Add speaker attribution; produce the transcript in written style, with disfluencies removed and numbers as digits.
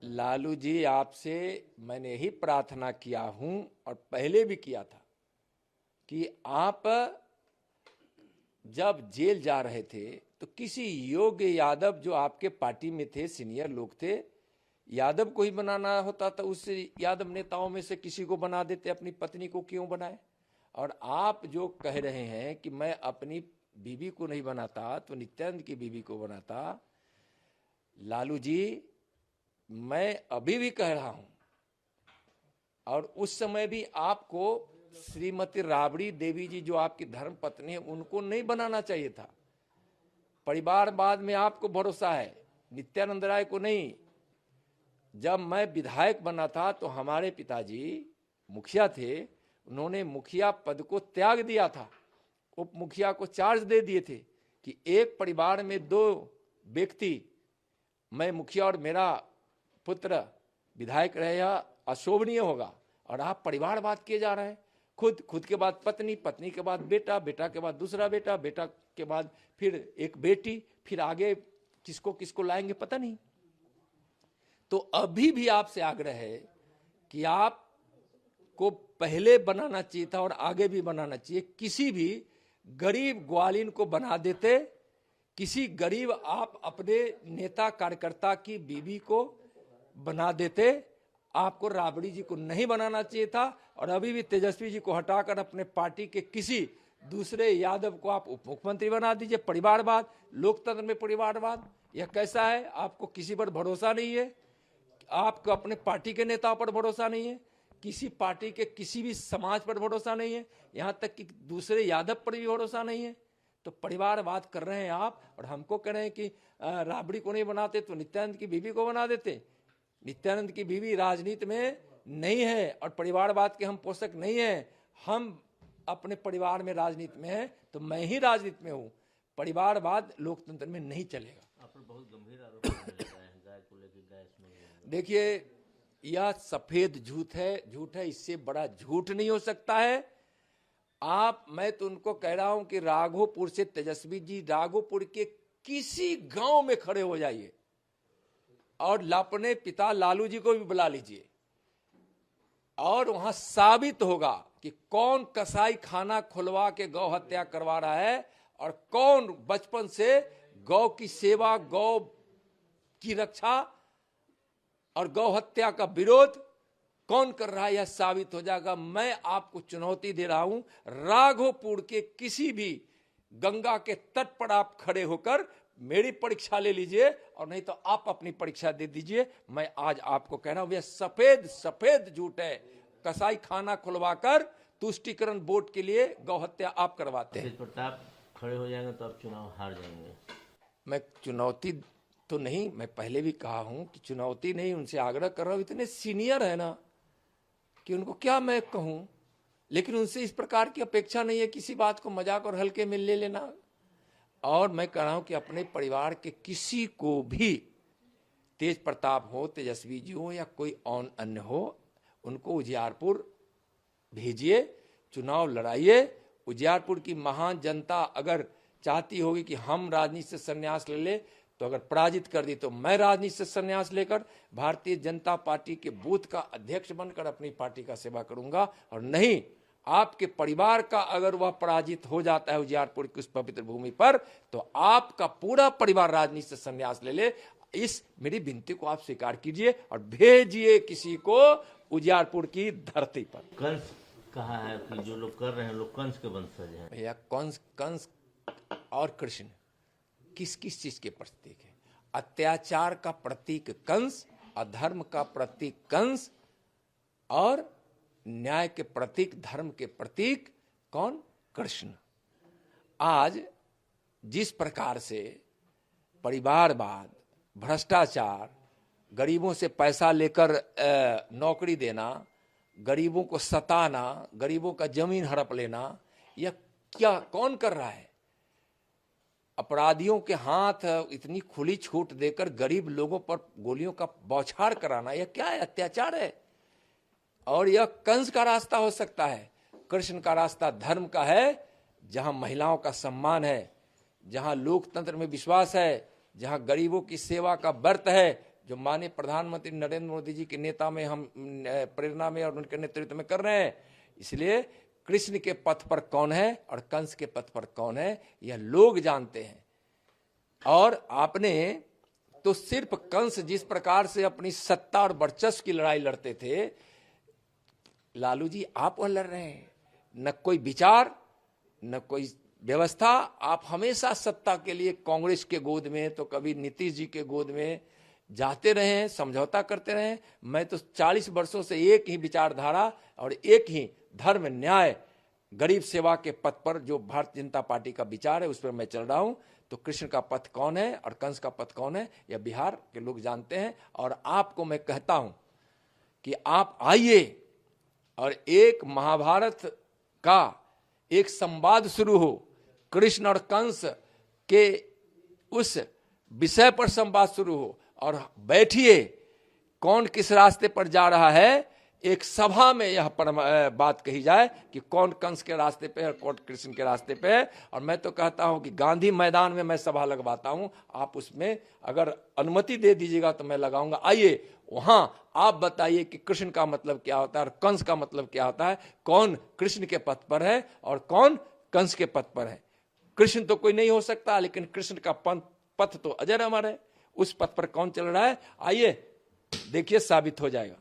Speaker 1: लालू जी, आपसे मैंने यही प्रार्थना किया हूं और पहले भी किया था कि आप जब जेल जा रहे थे तो किसी योग्य यादव जो आपके पार्टी में थे, सीनियर लोग थे, यादव को ही बनाना होता था, उस यादव नेताओं में से किसी को बना देते, अपनी पत्नी को क्यों बनाए। और आप जो कह रहे हैं कि मैं अपनी बीवी को नहीं बनाता तो नित्यानंद की बीवी को बनाता, लालू जी मैं अभी भी कह रहा हूं, और उस समय भी आपको श्रीमती राबड़ी देवी जी जो आपकी धर्म पत्नी है उनको नहीं बनाना चाहिए था। परिवारवाद में आपको भरोसा है, नित्यानंद राय को नहीं। जब मैं विधायक बना था तो हमारे पिताजी मुखिया थे, उन्होंने मुखिया पद को त्याग दिया था, उप मुखिया को चार्ज दे दिए थे कि एक परिवार में दो व्यक्ति, मैं मुखिया और मेरा पुत्र विधायक रहेगा, अशोभनीय होगा। और आप परिवारवाद किए जा रहे हैं, खुद के बाद पत्नी, पत्नी के बाद बेटा, बेटा के बाद दूसरा बेटा, बेटा के बाद फिर एक बेटी, फिर आगे किसको किसको लाएंगे पता नहीं। तो अभी भी आपसे आग्रह है कि आप को पहले बनाना चाहिए था और आगे भी बनाना चाहिए। किसी भी गरीब ग्वालिन को बना देते, किसी गरीब आप अपने नेता कार्यकर्ता की बीवी को बना देते, आपको राबड़ी जी को नहीं बनाना चाहिए था। और अभी भी तेजस्वी जी को हटाकर अपने पार्टी के किसी दूसरे यादव को आप उप मुख्यमंत्री बना दीजिए। परिवारवाद, लोकतंत्र में परिवारवाद यह कैसा है? आपको किसी पर भरोसा नहीं है, आपको अपने पार्टी के नेताओं पर भरोसा नहीं है, किसी पार्टी के किसी भी समाज पर भरोसा नहीं है, यहां तक कि दूसरे यादव पर भी भरोसा नहीं है। तो परिवारवाद कर रहे हैं आप, और हमको कह रहे हैं कि राबड़ी को नहीं बनाते तो नित्यानंद की बीवी को बना देते। नित्यानंद की बीवी राजनीति में नहीं है और परिवारवाद के हम पोषक नहीं है। हम अपने परिवार में राजनीति में है तो मैं ही राजनीति में हूं। परिवारवाद लोकतंत्र में नहीं चलेगा।
Speaker 2: आप पर बहुत गंभीर आरोप लगाए हैं गाय को लेकर, गाय इसमें।
Speaker 1: देखिए, यह सफेद झूठ है, इससे बड़ा झूठ नहीं हो सकता है। मैं तो उनको कह रहा हूं कि राघोपुर से तेजस्वी जी राघोपुर के किसी गांव में खड़े हो जाइए और अपने पिता लालू जी को भी बुला लीजिए, और वहां साबित होगा कि कौन कसाई खाना खुलवा के गौ हत्या करवा रहा है और कौन बचपन से गौ की सेवा, गौ की रक्षा और गौ हत्या का विरोध कौन कर रहा है, यह साबित हो जाएगा। मैं आपको चुनौती दे रहा हूं, राघोपुर के किसी भी गंगा के तट पर आप खड़े होकर मेरी परीक्षा ले लीजिए, और नहीं तो आप अपनी परीक्षा दे दीजिए। मैं आज आपको कह रहा हूं, यह सफेद झूठ है। कसाई खाना खुलवाकर तुष्टिकरण बोर्ड के लिए गौ हत्या आप करवाते हैं।
Speaker 2: प्रताप खड़े हो जाएंगे तो आप चुनाव हार जाएंगे।
Speaker 1: मैं चुनौती तो नहीं, मैं पहले भी कहा हूं कि चुनौती नहीं, उनसे आग्रह कर रहा हूं। इतने सीनियर है ना कि उनको क्या मैं कहूं, लेकिन उनसे इस प्रकार की अपेक्षा नहीं है किसी बात को मजाक और हल्के में ले लेना। और मैं कह रहा हूं कि अपने परिवार के किसी को भी, तेज प्रताप हो, तेजस्वी जी हो या कोई और अन्य हो, उनको उजियारपुर भेजिए, चुनाव लड़ाइए। उजियारपुर की महान जनता अगर चाहती होगी कि हम राजनीति से संन्यास ले ले, तो अगर पराजित कर दी तो मैं राजनीति से संन्यास लेकर भारतीय जनता पार्टी के बूथ का अध्यक्ष बनकर अपनी पार्टी का सेवा करूंगा। और नहीं, आपके परिवार का अगर वह पराजित हो जाता है उजियारपुर की उस पवित्र भूमि पर, तो आपका पूरा परिवार राजनीति से संन्यास ले ले। इस मेरी विनती को आप स्वीकार कीजिए और भेजिए किसी को उजियारपुर की धरती पर।
Speaker 2: कंस कहा है कि जो लोग कर रहे हैं लोग कंस के वंशज हैं।
Speaker 1: भैया, कंस और कृष्ण किस किस चीज के प्रतीक है? अत्याचार का प्रतीक कंस, अधर्म का प्रतीक कंस, और न्याय के प्रतीक, धर्म के प्रतीक कौन? कृष्ण। आज जिस प्रकार से परिवारवाद, भ्रष्टाचार, गरीबों से पैसा लेकर नौकरी देना, गरीबों को सताना, गरीबों का जमीन हड़प लेना, यह क्या कौन कर रहा है? अपराधियों के हाथ इतनी खुली छूट देकर गरीब लोगों पर गोलियों का बौछार कराना, यह क्या है? अत्याचार है। और यह कंस का रास्ता हो सकता है। कृष्ण का रास्ता धर्म का है, जहां महिलाओं का सम्मान है, जहां लोकतंत्र में विश्वास है, जहां गरीबों की सेवा का व्रत है, जो माननीय प्रधानमंत्री नरेंद्र मोदी जी के नेता में हम प्रेरणा में और उनके नेतृत्व में कर रहे हैं। इसलिए कृष्ण के पथ पर कौन है और कंस के पथ पर कौन है, यह लोग जानते हैं। और आपने तो सिर्फ कंस जिस प्रकार से अपनी सत्ता और वर्चस्व की लड़ाई लड़ते थे, लालू जी आप वह लड़ रहे हैं। न कोई विचार, न कोई व्यवस्था। आप हमेशा सत्ता के लिए कांग्रेस के गोद में, तो कभी नीतीश जी के गोद में जाते रहे, समझौता करते रहे। मैं तो 40 वर्षों से एक ही विचारधारा और एक ही धर्म, न्याय, गरीब सेवा के पथ पर जो भारतीय जनता पार्टी का विचार है उस पर मैं चल रहा हूं। तो कृष्ण का पथ कौन है और कंस का पथ कौन है, यह बिहार के लोग जानते हैं। और आपको मैं कहता हूं कि आप आइए और एक महाभारत का एक संवाद शुरू हो, कृष्ण और कंस के उस विषय पर संवाद शुरू हो, और बैठिए कौन किस रास्ते पर जा रहा है। एक सभा में यह बात कही जाए कि कौन कंस के रास्ते पे है, कौन कृष्ण के रास्ते पे है। और मैं तो कहता हूं कि गांधी मैदान में मैं सभा लगवाता हूं, आप उसमें अगर अनुमति दे दीजिएगा तो मैं लगाऊंगा। आइए वहां आप बताइए कि कृष्ण का मतलब क्या होता है और कंस का मतलब क्या होता है, कौन कृष्ण के पथ पर है और कौन कंस के पथ पर है। कृष्ण तो कोई नहीं हो सकता, लेकिन कृष्ण का पथ तो अजर अमर है। उस पथ पर कौन चल रहा है, आइए देखिए, साबित हो जाएगा।